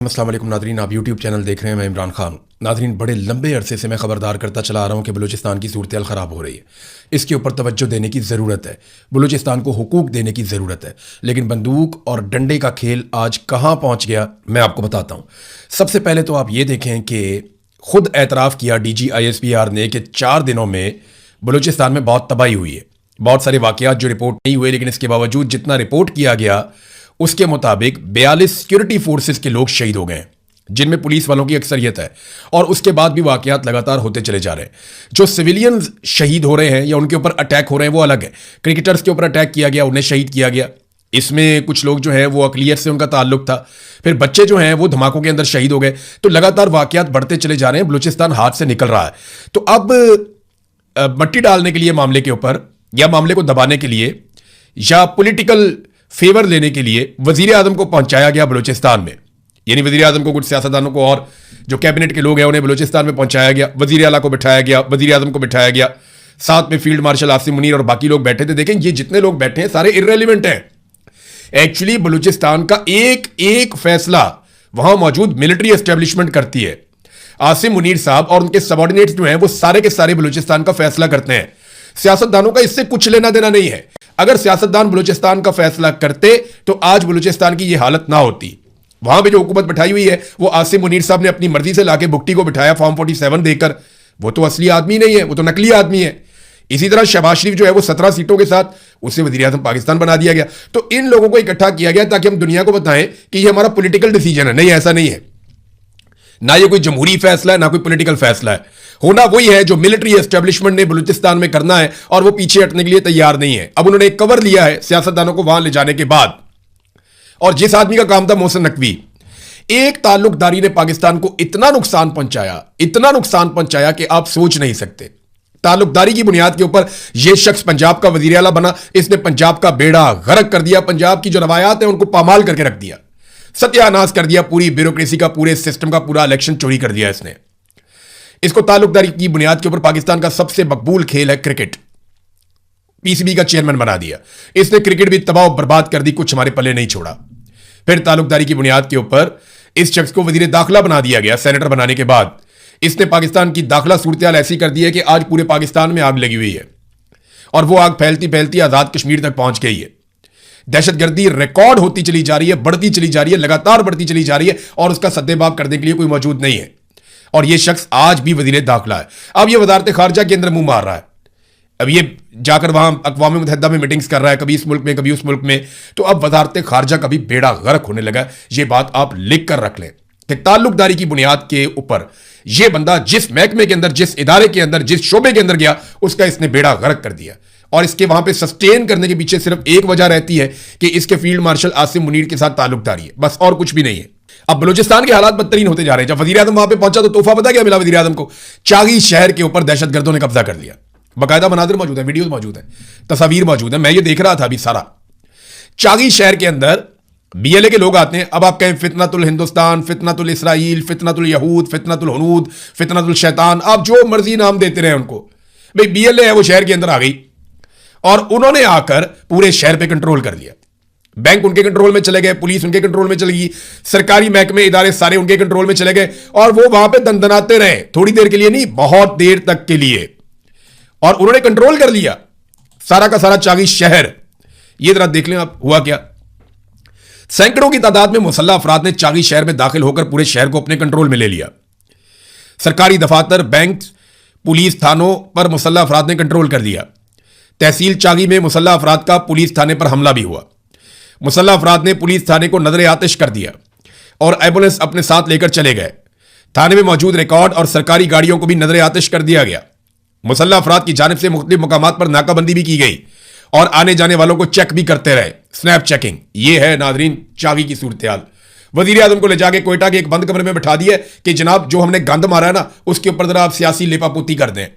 अस्सलाम वालेकुम नादरीन, आप यूट्यूब चैनल देख रहे हैं। मैं इमरान खान। नादरीन, बड़े लंबे अरसे से मैं खबरदार करता चला आ रहा हूँ कि बलूचिस्तान की सूरत हाल ख़राब हो रही है। इसके ऊपर तवज्जो देने की ज़रूरत है, बलूचिस्तान को हुकूक देने की ज़रूरत है। लेकिन बंदूक और डंडे का खेल आज कहाँ पहुँच गया, मैं आपको बताता हूँ। सबसे पहले तो आप ये देखें कि खुद एतराफ़ किया DGISPR ने कि 4 दिनों में बलूचिस्तान में बहुत तबाही हुई है। बहुत सारे वाक़यात जो रिपोर्ट नहीं हुए, लेकिन इसके बावजूद जितना रिपोर्ट किया गया उसके मुताबिक 42 सिक्योरिटी फोर्सेस के लोग शहीद हो गए हैं, जिनमें पुलिस वालों की अक्सरियत है। और उसके बाद भी वाकयात लगातार होते चले जा रहे हैं। जो सिविलियंस शहीद हो रहे हैं या उनके ऊपर अटैक हो रहे हैं वो अलग है। क्रिकेटर्स के ऊपर अटैक किया गया, उन्हें शहीद किया गया। इसमें कुछ लोग जो है वो अकलियत से उनका ताल्लुक था। फिर बच्चे जो हैं वो धमाकों के अंदर शहीद हो गए। तो लगातार वाकयात बढ़ते चले जा रहे हैं। बलूचिस्तान हाथ से निकल रहा है। तो अब मट्टी डालने के लिए मामले के ऊपर, या मामले को दबाने के लिए, या पॉलिटिकल फेवर लेने के लिए वजीर आजम को पहुंचाया गया बलूचिस्तान में। यानी वजीर आजम को, कुछ सियासतदानों को और जो कैबिनेट के लोग हैं उन्हें बलूचिस्तान में पहुंचाया गया। वजीर आला को बिठाया गया, वजीर आजम को बिठाया गया, साथ में फील्ड मार्शल आसिम मुनीर और बाकी लोग बैठे थे। देखें, ये जितने लोग बैठे हैं सारे इर्रेलिवेंट हैं। एक्चुअली बलूचिस्तान का एक एक फैसला वहां मौजूद मिलिट्री एस्टेब्लिशमेंट करती है। आसिम मुनीर साहब और उनके सबॉर्डिनेट्स जो हैं वो सारे के सारे बलूचिस्तान का फैसला करते हैं। सियासतदानों का इससे कुछ लेना देना नहीं है। अगर सियासतदान बलूचिस्तान का फैसला करते तो आज बलूचिस्तान की यह हालत ना होती। वहां पे जो हुकूमत बिठाई हुई है वो आसिम मुनीर साहब ने अपनी मर्जी से लाके भुट्टी को बिठाया फॉर्म 47 देकर। वो तो असली आदमी नहीं है, वो तो नकली आदमी है। इसी तरह शहबाज शरीफ जो है वो 17 सीटों के साथ उसे वजीर आजम पाकिस्तान बना दिया गया। तो इन लोगों को इकट्ठा किया गया ताकि हम दुनिया को बताएं कि ये हमारा पॉलिटिकल डिसीजन है। नहीं, ऐसा नहीं है। ना ये कोई जमहूरी फैसला है, ना कोई पॉलिटिकल फैसला है। होना वही है जो मिलिट्री एस्टेब्लिशमेंट ने बलूचिस्तान में करना है, और वो पीछे हटने के लिए तैयार नहीं है। अब उन्होंने एक कवर लिया है सियासतदानों को वहां ले जाने के बाद। और जिस आदमी का काम था मोहसिन नकवी, एक ताल्लुकदारी ने पाकिस्तान को इतना नुकसान पहुंचाया कि आप सोच नहीं सकते। ताल्लुकदारी की बुनियाद के ऊपर यह शख्स पंजाब का वजीर आला बना। इसने पंजाब का बेड़ा गर्क कर दिया। पंजाब की जो रवायात है उनको पामाल करके रख दिया, सत्यानाश कर दिया। पूरी ब्यूरोक्रेसी का, पूरे सिस्टम का, पूरा इलेक्शन चोरी कर दिया इसने। इसको ताल्लुकदारी की बुनियाद के ऊपर पाकिस्तान का सबसे मकबूल खेल है क्रिकेट, PCB का चेयरमैन बना दिया इसने। क्रिकेट भी तबाह बर्बाद कर दी, कुछ हमारे पल्ले नहीं छोड़ा। फिर ताल्लुकदारी की बुनियाद के ऊपर इस शख्स को वजीर दाखिला बना दिया गया। सेनेटर बनाने के बाद इसने पाकिस्तान की दाखिला सूरत हाल ऐसी कर दी है कि आज पूरे पाकिस्तान में आग लगी हुई है, और वो आग फैलती फैलती आजाद कश्मीर तक पहुंच गई है। दहशतगर्दी रिकॉर्ड होती चली जा रही है, बढ़ती चली जा रही है, लगातार बढ़ती चली जा रही है, और उसका सद्देबाब करने के लिए कोई मौजूद नहीं है। और यह शख्स आज भी वजीर दाखिला है। अब यह वजारत खारजा के अंदर मुंह मार रहा है। अब ये जाकर वहां अक़वाम मुत्तहिदा में मीटिंग्स कर रहा है, कभी इस मुल्क में, कभी उस मुल्क में। तो अब वजारत खारजा का भी बेड़ा गर्क होने लगा। यह बात आप लिख कर रख लें कि ताल्लुकदारी की बुनियाद के ऊपर यह बंदा जिस महकमे के अंदर, जिस इदारे के अंदर, जिस शोबे के अंदर गया, उसका इसने बेड़ा गर्क कर दिया। और इसके वहां पे सस्टेन करने के पीछे सिर्फ एक वजह रहती है कि इसके फील्ड मार्शल आसिम मुनीर के साथ ताल्लुकदारी है, बस, और कुछ भी नहीं है। अब बलूचिस्तान के हालात बदतरीन होते जा रहे हैं। जब वजीर आजम वहां पे पहुंचा तो तोहफा पता क्या मिला वजीर आजम को? चागी शहर के ऊपर दहशतगर्दों ने कब्जा कर लिया। बाकायदा मनाजिर मौजूद है, वीडियोज मौजूद है, तस्वीर मौजूद है। मैं ये देख रहा था अभी सारा। चागी शहर के अंदर BLA के लोग आते हैं। अब आप कहें फितनतुल हिंदुस्तान, फितनतुल इसराइल, फितनतुल यहूद, फितनतुल हुनूद, फितनतुल शैतान, आप जो मर्जी नाम देते रहे उनको। भाई BLA है, वो शहर के अंदर आ गई और उन्होंने आकर पूरे शहर पे कंट्रोल कर लिया। बैंक उनके कंट्रोल में चले गए, पुलिस उनके कंट्रोल में चली गई, सरकारी महकमे इदारे सारे उनके कंट्रोल में चले गए, और वो वहां पे दंदनाते रहे। थोड़ी देर के लिए नहीं, बहुत देर तक के लिए। और उन्होंने कंट्रोल कर लिया सारा का सारा चागी शहर। ये जरा देख लें आप हुआ क्या। सैकड़ों की तादाद में मुसल्लह अफराद ने चागी शहर में दाखिल होकर पूरे शहर को अपने कंट्रोल में ले लिया। सरकारी दफातर, बैंक, पुलिस थानों पर मुसल्लह अफराद ने कंट्रोल कर लिया। तहसील चागी में मुसल्लह अफराद का पुलिस थाने पर हमला भी हुआ। मुसल्लह अफराद ने पुलिस थाने को नजर आतिश कर दिया और एम्बुलेंस अपने साथ लेकर चले गए। थाने में मौजूद रिकॉर्ड और सरकारी गाड़ियों को भी नजर आतिश कर दिया गया। मुसल्लह अफराद की जानिब से मुख्तलिफ मुकामात पर नाकाबंदी भी की गई और आने जाने वालों को चेक भी करते रहे, स्नैप चेकिंग। यह है नादरीन चागी की सूरत हाल। वजीर आजम को ले जाके कोयटा के एक बंद कमरे में बैठा दिया कि जनाब जो हमने गंद मारा है ना, उसके ऊपर जरा आप सियासी लेपापोती कर दें,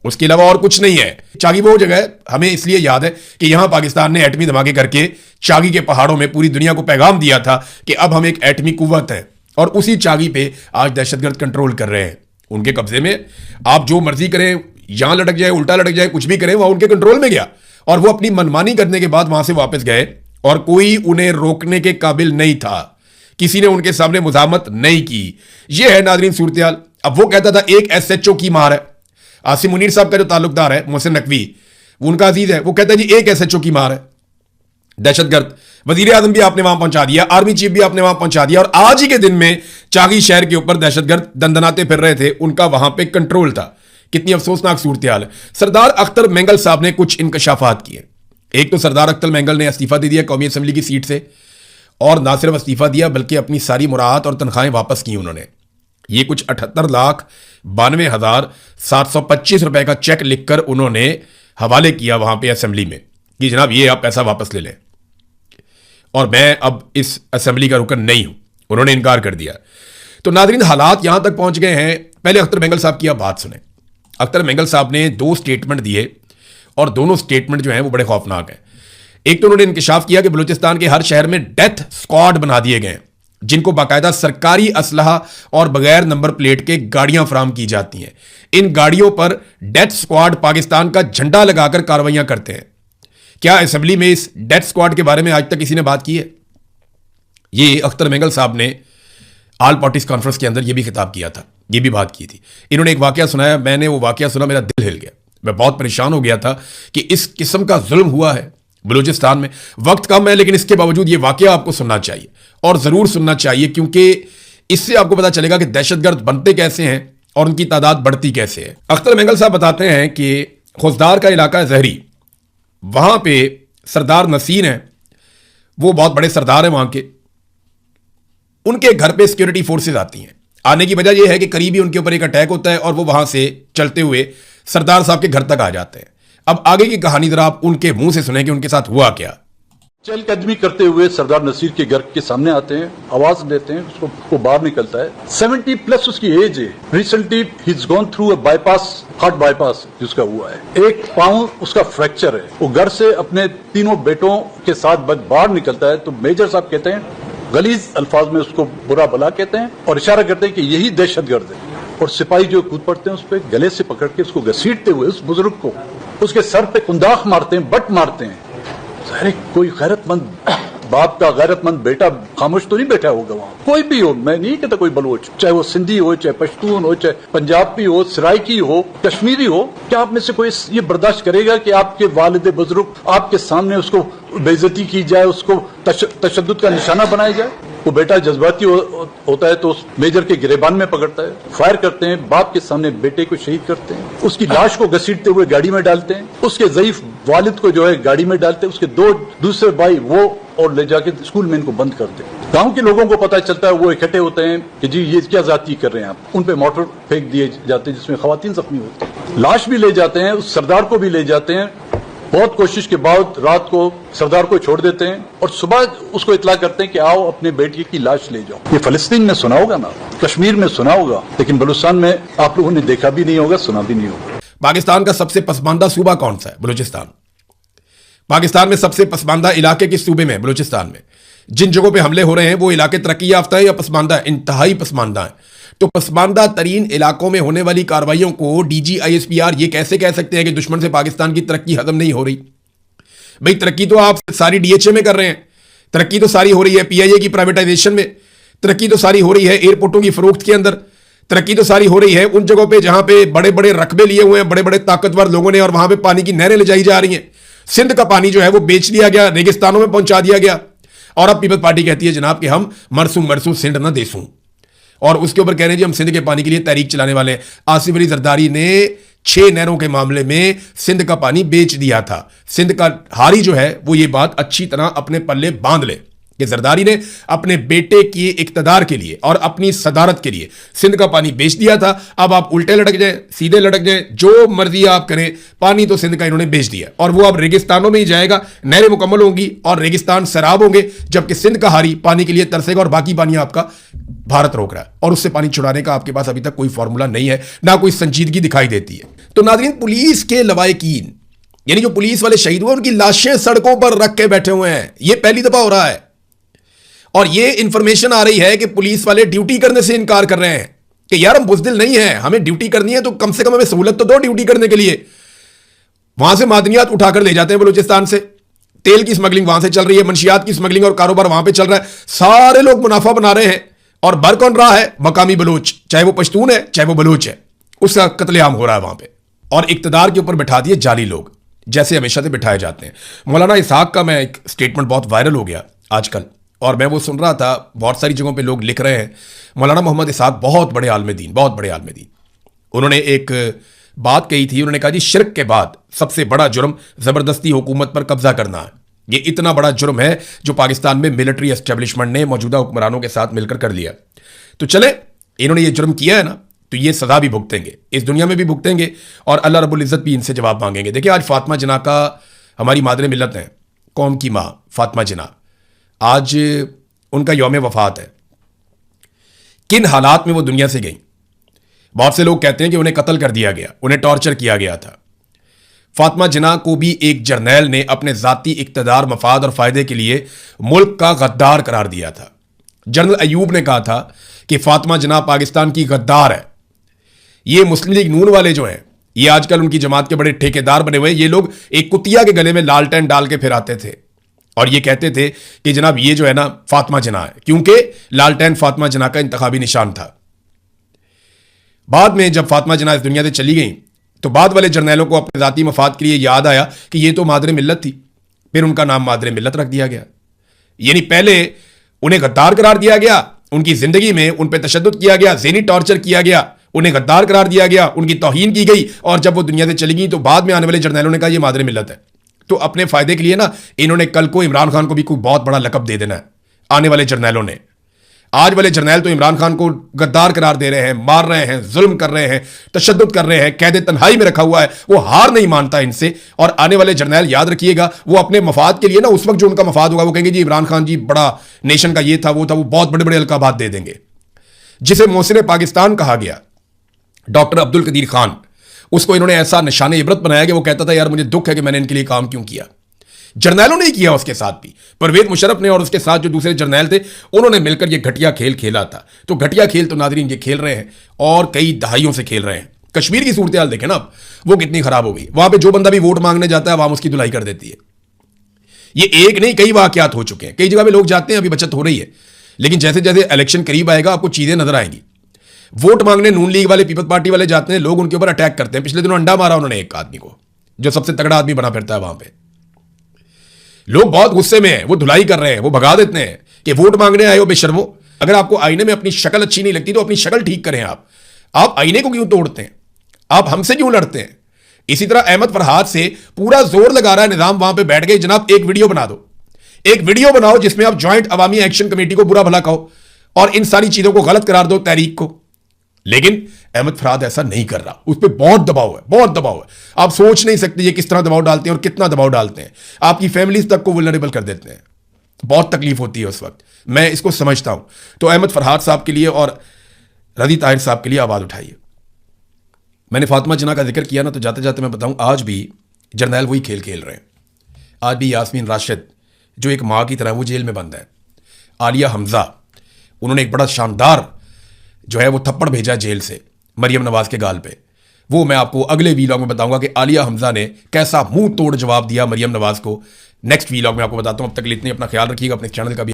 उसके अलावा और कुछ नहीं है। चागी वो जगह है, हमें इसलिए याद है कि यहां पाकिस्तान ने एटमी धमाके करके चागी के पहाड़ों में पूरी दुनिया को पैगाम दिया था कि अब हम एक एटमी कुव्वत है। और उसी चागी पे आज दहशतगर्द कंट्रोल कर रहे हैं। उनके कब्जे में आप जो मर्जी करें, यहां लटक जाए, उल्टा लटक जाए, कुछ भी करें, वह उनके कंट्रोल में गया। और वो अपनी मनमानी करने के बाद वहां से वापस गए और कोई उन्हें रोकने के काबिल नहीं था। किसी ने उनके सामने मुजाहमत नहीं की। यह है नाज़रीन सूरत-ए-हाल। अब वो कहता था एक एसएचओ की मार है। आसिम मुनीर साहब का जो ताल्लुकदार है मोहसिन नकवी, वो उनका अजीज है, वो कहता है जी एक एसएचओ की मार है। दहशतगर्द वजीर आजम भी आपने वहां पहुंचा दिया, आर्मी चीफ भी आपने वहां पहुंचा दिया, और आज ही के दिन में चागी शहर के ऊपर दहशतगर्द दंदनाते फिर रहे थे, उनका वहां पे कंट्रोल था। कितनी अफसोसनाक सूरत हाल है। सरदार अख्तर मेंगल साहब ने कुछ इंकशाफात किए। एक तो सरदार अख्तर मेंगल ने इस्तीफा दे दिया कौमी असम्बली की सीट से, और ना सिर्फ इस्तीफा दिया बल्कि अपनी सारी मुराद और तनख्वाहें वापस की उन्होंने। ये कुछ 78,92,725 रुपए का चेक लिखकर उन्होंने हवाले किया वहां पे असेंबली में कि जनाब ये आप पैसा वापस ले लें और मैं अब इस असेंबली का रुकन नहीं हूं। उन्होंने इनकार कर दिया। तो नाज़रीन हालात यहां तक पहुंच गए हैं। पहले अख्तर मेंगल साहब की आप बात सुने। अख्तर मेंगल साहब ने 2 स्टेटमेंट दिए और दोनों स्टेटमेंट जो हैं वो बड़े खौफनाक हैं। एक तो उन्होंने इंकशाफ किया कि बलूचिस्तान के हर शहर में डेथ स्क्वाड बना दिए गए हैं जिनको बाकायदा सरकारी असलहा और बगैर नंबर प्लेट के गाड़ियां फराम की जाती हैं। इन गाड़ियों पर डेथ स्क्वाड पाकिस्तान का झंडा लगाकर कार्रवाइयां करते हैं। क्या असेंबली में इस डेथ स्क्वाड के बारे में आज तक किसी ने बात की है? ये अख्तर मेंगल साहब ने ऑल पार्टीज कॉन्फ्रेंस के अंदर ये भी खिताब किया था, ये भी बात की थी। इन्होंने एक वाकया सुनाया, मैंने वो वाकया सुना, मेरा दिल हिल गया। मैं बहुत परेशान हो गया था कि इस किस्म का जुल्म हुआ है बलूचिस्तान में। वक्त कम है लेकिन इसके बावजूद ये वाकया आपको सुनना चाहिए और जरूर सुनना चाहिए, क्योंकि इससे आपको पता चलेगा कि दहशतगर्द बनते कैसे हैं और उनकी तादाद बढ़ती कैसे है। अख्तर मेंगल साहब बताते हैं कि खुजदार का इलाका है जहरी, वहां पे सरदार नसीर हैं, वो बहुत बड़े सरदार हैं वहां के। उनके घर पे सिक्योरिटी फोर्सेज आती हैं। आने की वजह यह है कि करीबी उनके ऊपर एक अटैक होता है और वो वहां से चलते हुए सरदार साहब के घर तक आ जाते हैं। अब आगे की कहानी जरा आप उनके मुंह से सुने कि उनके साथ हुआ क्या। चहलकदमी करते हुए सरदार नसीर के घर के सामने आते हैं, आवाज देते हैं, उसको बाहर निकलता है। 70 प्लस उसकी एज है। Recently he is gone through a bypass, heart bypass जिसका हुआ है। एक पांव उसका फ्रैक्चर है। वो घर से अपने तीनों बेटों के साथ बाहर निकलता है तो मेजर साहब कहते हैं, गलीज अल्फाज में उसको बुरा भला कहते हैं और इशारा करते हैं कि यही दहशतगर्द है। और सिपाही जो कूद पड़ते हैं उस पर गले से पकड़ के उसको घसीटते हुए उस बुजुर्ग को उसके सर पे कुंदाख मारते हैं, बट मारते हैं। अरे कोई गैरतमंद बाप का गैरतमंद बेटा खामोश तो नहीं बैठा होगा वहां। कोई भी हो, मैं नहीं कहता कोई बलोच, चाहे वो सिंधी हो, चाहे पश्तून हो, चाहे पंजाबी हो, सराइकी हो, कश्मीरी हो, क्या आप में से कोई ये बर्दाश्त करेगा कि आपके वालिद बुजुर्ग आपके सामने उसको बेइज्जती की जाए, उसको तशद्दुद का निशाना बनाया जाए? वो बेटा जज्बाती होता है तो उस मेजर के गिरेबान में पकड़ता है, फायर करते हैं, बाप के सामने बेटे को शहीद करते हैं, उसकी लाश को घसीटते हुए गाड़ी में डालते हैं, उसके ज़ईफ वालिद को जो है गाड़ी में डालते हैं, उसके 2 दूसरे भाई वो और ले जाके स्कूल में इनको बंद करते हैं। गांव के लोगों को पता चलता है, वो इकट्ठे होते हैं कि जी ये क्या जाती कर रहे हैं आप। उन पे मोटर फेंक दिए जाते हैं जिसमें खवातीन जख्मी होती हैं। लाश भी ले जाते हैं, उस सरदार को भी ले जाते हैं। बहुत कोशिश के बाद रात को सरदार को छोड़ देते हैं और सुबह उसको इतला करते हैं कि आओ अपने बेटे की लाश ले जाओ। ये फलस्तीन में सुना होगा ना, कश्मीर में सुना होगा, लेकिन बलूचिस्तान में आप लोगों ने देखा भी नहीं होगा, सुना भी नहीं होगा। पाकिस्तान का सबसे पसमानदा सूबा कौन सा है? बलूचिस्तान। पाकिस्तान में सबसे पसमानदा इलाके किस सूबे में? बलूचिस्तान में। जिन जगहों पे हमले हो रहे हैं वो इलाके तरक्की याफ्ता है या पसमानदा है? इंतहाई पसमानदा है। तो पसमानदा तरीन इलाकों में होने वाली कार्रवाइयों को डीजी ISPR ये कैसे कह सकते हैं कि दुश्मन से पाकिस्तान की तरक्की हजम नहीं हो रही? भाई तरक्की तो आप सारी DHA में कर रहे हैं, तरक्की तो सारी हो रही है PIA की प्राइवेटाइजेशन में, तरक्की तो सारी हो रही है एयरपोर्टों की फरोख्त के अंदर, तरक्की तो सारी हो रही है उन जगहों पे जहां पे बड़े बड़े रकबे लिए हुए हैं बड़े बड़े ताकतवर लोगों ने और वहां पे पानी की नहरें ले जाई जा रही हैं। सिंध का पानी जो है वो बेच दिया गया, रेगिस्तानों में पहुंचा दिया गया, और अब पीपल्स पार्टी कहती है जनाब कि हम मरसू सिंध ना देसूं, और उसके ऊपर कह रहे हैं जी हम सिंध के पानी के लिए तहरीक चलाने वाले हैं। आसिफ अली जरदारी ने 6 नहरों के मामले में सिंध का पानी बेच दिया था। सिंध का हारी जो है वो ये बात अच्छी तरह अपने पल्ले बांध ले कि जरदारी ने अपने बेटे की इक्तदार के लिए और अपनी सदारत के लिए सिंध का पानी बेच दिया था। अब आप उल्टे लटक जाएं, सीधे लटक जाएं, जो मर्जी आप करें, पानी तो सिंध का इन्होंने बेच दिया और वो अब रेगिस्तानों में ही जाएगा। नहरें मुकम्मल होंगी और रेगिस्तान सैराब होंगे, जबकि सिंध का हारी पानी के लिए तरसेगा और बाकी पानी आपका भारत रोक रहा है और उससे पानी छुड़ाने का आपके पास अभी तक कोई फॉर्मूला नहीं है, ना कोई संजीदगी दिखाई देती है। तो नाज़रीन, पुलिस के लवायकीन यानी जो पुलिस वाले शहीद हुए उनकी लाशें सड़कों पर रख के बैठे हुए हैं। यह पहली दफा हो रहा है और ये इंफॉर्मेशन आ रही है कि पुलिस वाले ड्यूटी करने से इनकार कर रहे हैं कि यार हम बुज़दिल नहीं है, हमें ड्यूटी करनी है तो कम से कम हमें सहूलत तो दो ड्यूटी करने के लिए। वहां से मादनियात उठाकर ले जाते हैं बलूचिस्तान से, तेल की स्मगलिंग वहां से चल रही है, मंशियात की स्मगलिंग और कारोबार वहां पे चल रहा है। सारे लोग मुनाफा बना रहे हैं और बर कौन रहा है? मकामी बलूच, चाहे वो पश्तून है चाहे वो बलूच है, उसका कत्लेआम हो रहा है वहां पे। और इक्तदार के ऊपर बिठा दिए जाली लोग, जैसे हमेशा से बिठाए जाते हैं। मौलाना इसहाक का मैं एक स्टेटमेंट बहुत वायरल हो गया आजकल, और मैं वो सुन रहा था, बहुत सारी जगहों पे लोग लिख रहे हैं मौलाना मोहम्मद इसहाक बहुत बड़े आलिम दीन, बहुत बड़े आलिम दीन। उन्होंने एक बात कही थी, उन्होंने कहा जी शिर्क के बाद सबसे बड़ा जुर्म जबरदस्ती हुकूमत पर कब्जा करना है। ये इतना बड़ा जुर्म है जो पाकिस्तान में मिलिट्री एस्टेब्लिशमेंट ने मौजूदा हुक्मरानों के साथ मिलकर कर लिया। तो चले, इन्होंने ये जुर्म किया है ना, तो ये सजा भी भुगतेंगे, इस दुनिया में भी भुगतेंगे और अल्लाह रब्बुल इज़्ज़त भी इनसे जवाब मांगेंगे। देखिए आज फातिमा जिन्ना का, हमारी मादरे मिल्लत हैं, कौम की माँ फातिमा जिन्ना, आज उनका यौम वफात है। किन हालात में वो दुनिया से गई? बहुत से लोग कहते हैं कि उन्हें कत्ल कर दिया गया, उन्हें टॉर्चर किया गया था। फातिमा जिन्ना को भी एक जर्नैल ने अपने जाती इक्तदार, मफाद और फायदे के लिए मुल्क का गद्दार करार दिया था। जनरल अयूब ने कहा था कि फातिमा जिन्ना पाकिस्तान की गद्दार है। ये मुस्लिम लीग नून वाले जो हैं, ये आजकल उनकी जमात के बड़े ठेकेदार बने हुए हैं। ये लोग एक कुतिया के गले में लालटेन डाल के फिर आते थे और ये कहते थे कि जनाब ये जो है ना फातिमा जिन्ना है, क्योंकि लालटेन फातिमा जिन्ना का इंतखाबी निशान था। बाद में जब फातिमा जिन्ना इस दुनिया से चली गई तो बाद वाले जर्नैलों को अपने जाती मफाद के लिए याद आया कि ये तो मादरे मिल्लत थी, फिर उनका नाम मादरे मिल्लत रख दिया गया। यानी पहले उन्हें गद्दार करार दिया गया, उनकी जिंदगी में उन पर तशद्दुद किया गया, ज़हनी टॉर्चर किया गया, उन्हें गद्दार करार दिया गया, उनकी तौहीन की गई, और जब वो दुनिया से चली गई तो बाद में आने वाले जर्नैलों ने कहा ये मादरे मिल्लत है। तो अपने फायदे के लिए ना इन्होंने कल को इमरान खान को भी कोई बहुत बड़ा लकब दे देना है, आने वाले जर्नैलों ने। आज वाले जर्नैल तो इमरान खान को गद्दार करार दे रहे हैं, मार रहे हैं, जुल्म कर रहे हैं, तशद्दुद कर रहे हैं, कैद तन्हाई में रखा हुआ है, वो हार नहीं मानता इनसे। और आने वाले जर्नैल याद रखिएगा, वो अपने मफाद के लिए ना उस वक्त जो उनका मफाद होगा वो कहेंगे जी इमरान खान जी बड़ा नेशन का ये था वो था, वो बहुत बड़े बड़े अलकाबात दे देंगे। जिसे मोहसिन पाकिस्तान कहा गया, डॉक्टर अब्दुल कदीर खान, उसको इन्होंने ऐसा निशाने इबरत बनाया कि वो कहता था यार मुझे दुख है कि मैंने इनके लिए काम क्यों किया। जर्नैलों ने ही किया उसके साथ भी, परवेज मुशर्रफ ने और उसके साथ जो दूसरे जर्नैल थे उन्होंने मिलकर ये घटिया खेल खेला था। तो घटिया खेल तो नाज़रीन ये खेल रहे हैं और कई दहाइयों से खेल रहे हैं। कश्मीर की सूरत हाल देखें ना, वो कितनी खराब हो गई। वहां पे जो बंदा भी वोट मांगने जाता है, आवाम उसकी धुलाई कर देती है। ये एक नहीं कई वाकयात हो चुके हैं, कई जगह पे लोग जाते हैं, अभी बचत हो रही है, लेकिन जैसे जैसे इलेक्शन करीब आएगा आपको चीजें नजर आएंगी। वोट मांगने नून लीग वाले, पीपल्स पार्टी वाले जाते हैं, लोग उनके ऊपर अटैक करते हैं। पिछले दिनों अंडा मारा उन्होंने एक आदमी को, जो सबसे तगड़ा आदमी बना फिरता है वहां पे। लोग बहुत गुस्से में हैं, वो धुलाई कर रहे हैं, वो भगा देते हैं कि वोट मांगने आए हो बेशर्मो। अगर आपको आईने में अपनी शक्ल अच्छी नहीं लगती तो अपनी शक्ल ठीक करें। आप आईने को क्यों तोड़ते हैं? आप हमसे क्यों लड़ते हैं? इसी तरह अहमद फरहाद से पूरा जोर लगा रहा है निजाम, वहां पे बैठ गए जनाब एक वीडियो बना दो, एक वीडियो बनाओ जिसमें आप ज्वाइंट अवामी एक्शन कमेटी को बुरा भला कहो और इन सारी चीजों को गलत करार दो तहरीक को। लेकिन अहमद फरहाद ऐसा नहीं कर रहा, उस पर बहुत दबाव है, बहुत दबाव है। आप सोच नहीं सकते ये किस तरह दबाव डालते हैं और कितना दबाव डालते हैं, आपकी फैमिलीज तक को वल्नरेबल कर देते हैं। बहुत तकलीफ होती है उस वक्त, मैं इसको समझता हूं। तो अहमद फरहाद साहब के लिए और रज़ी ताहिर साहब के लिए आवाज उठाइए। मैंने फातिमा जिन्ना का जिक्र किया ना, तो जाते जाते मैं बताऊं आज भी जर्नैल वही खेल खेल रहे हैं। आज भी यास्मीन राशिद जो एक माँ की तरह वो जेल में बंद है। आलिया हमजा, उन्होंने एक बड़ा शानदार जो है वो थप्पड़ भेजा जेल से मरियम नवाज के गाल पे। वो मैं आपको अगले वीलॉग में बताऊंगा कि आलिया हमजा ने कैसा मुंह तोड़ जवाब दिया मरियम नवाज को। नेक्स्ट वीलॉग में आपको बताता हूं। अब तक के लिए इतने, अपना ख्याल रखिएगा, अपने चैनल का भी